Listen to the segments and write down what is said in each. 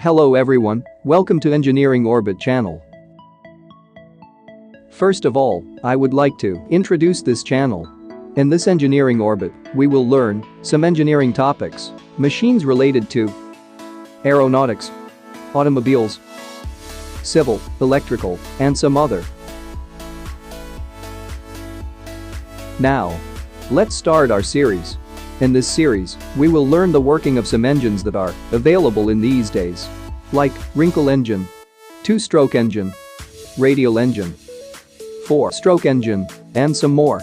Hello everyone, welcome to Engineering Orbit channel. First of all, I would like to introduce this channel. In this Engineering Orbit, we will learn some engineering topics, machines related to aeronautics, automobiles, civil, electrical, and some other. Now, let's start our series. In this series, we will learn the working of some engines that are available in these days, like wrinkle engine, two-stroke engine, radial engine, four-stroke engine, and some more.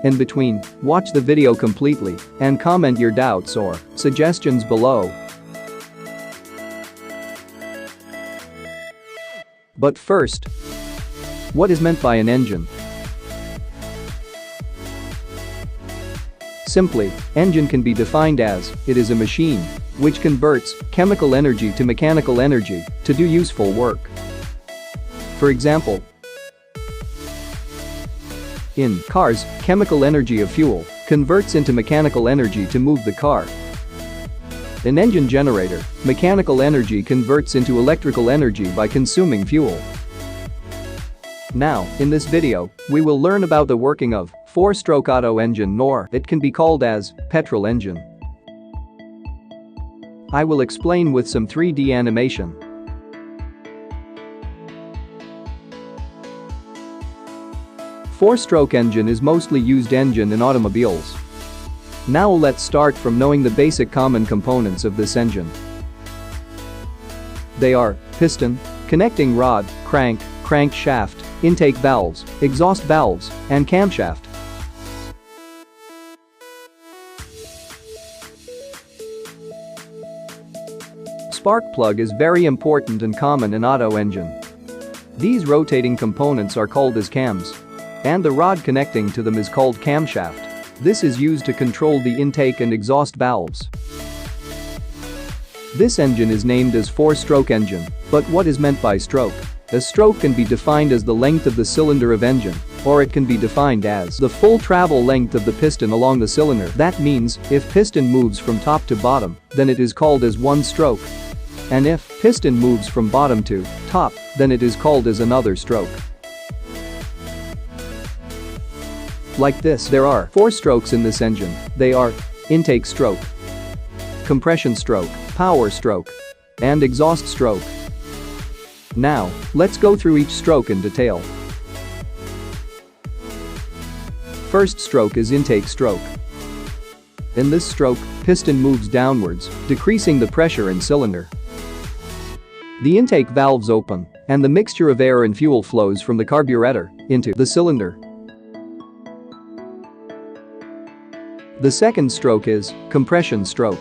In between, watch the video completely and comment your doubts or suggestions below. But first, what is meant by an engine? Simply, engine can be defined as, it is a machine which converts chemical energy to mechanical energy to do useful work. For example, in cars, chemical energy of fuel converts into mechanical energy to move the car. In engine generator, mechanical energy converts into electrical energy by consuming fuel. Now, in this video, we will learn about the working of four-stroke Otto engine, or it can be called as petrol engine. I will explain with some 3D animation. Four-stroke engine is mostly used engine in automobiles. Now let's start from knowing the basic common components of this engine. They are piston, connecting rod, crank, crankshaft, intake valves, exhaust valves, and camshaft. Spark plug is very important and common in Otto engine. These rotating components are called as cams, and the rod connecting to them is called camshaft. This is used to control the intake and exhaust valves. This engine is named as four-stroke engine, but what is meant by stroke? A stroke can be defined as the length of the cylinder of engine, or it can be defined as the full travel length of the piston along the cylinder. That means, if piston moves from top to bottom, then it is called as one stroke. And if piston moves from bottom to top, then it is called as another stroke. Like this, there are four strokes in this engine. They are intake stroke, compression stroke, power stroke, and exhaust stroke. Now, let's go through each stroke in detail. First stroke is intake stroke. In this stroke, piston moves downwards, decreasing the pressure in cylinder. The intake valves open, and the mixture of air and fuel flows from the carburetor into the cylinder. The second stroke is compression stroke.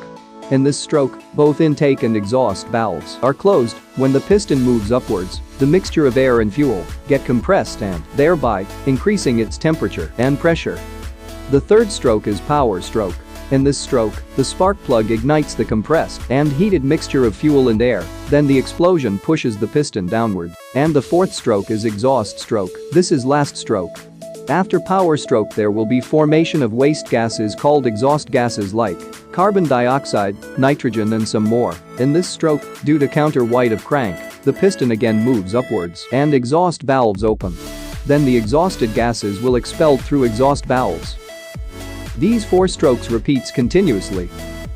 In this stroke, both intake and exhaust valves are closed. When the piston moves upwards, the mixture of air and fuel get compressed and thereby increasing its temperature and pressure. The third stroke is power stroke. In this stroke, the spark plug ignites the compressed and heated mixture of fuel and air, then the explosion pushes the piston downward. And the fourth stroke is exhaust stroke. This is last stroke. After power stroke, there will be formation of waste gases called exhaust gases like carbon dioxide, nitrogen, and some more. In this stroke, due to counter weight of crank, the piston again moves upwards and exhaust valves open. Then the exhausted gases will expel through exhaust valves. These four strokes repeats continuously.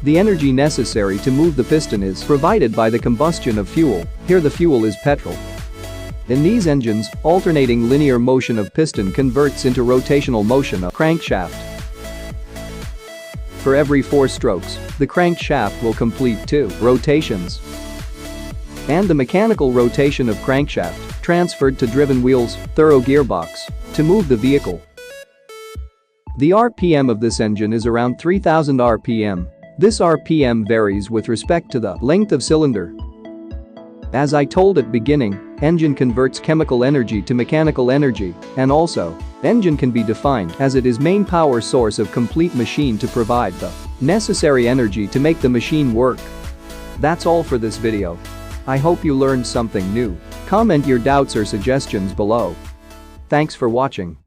The energy necessary to move the piston is provided by the combustion of fuel. Here the fuel is petrol. In these engines, alternating linear motion of piston converts into rotational motion of crankshaft. For every four strokes, the crankshaft will complete 2 rotations. And the mechanical rotation of crankshaft transferred to driven wheels, thorough gearbox, to move the vehicle. The RPM of this engine is around 3000 RPM. This RPM varies with respect to the length of cylinder. As I told at beginning, engine converts chemical energy to mechanical energy, and also, engine can be defined as it is main power source of complete machine to provide the necessary energy to make the machine work. That's all for this video. I hope you learned something new. Comment your doubts or suggestions below. Thanks for watching.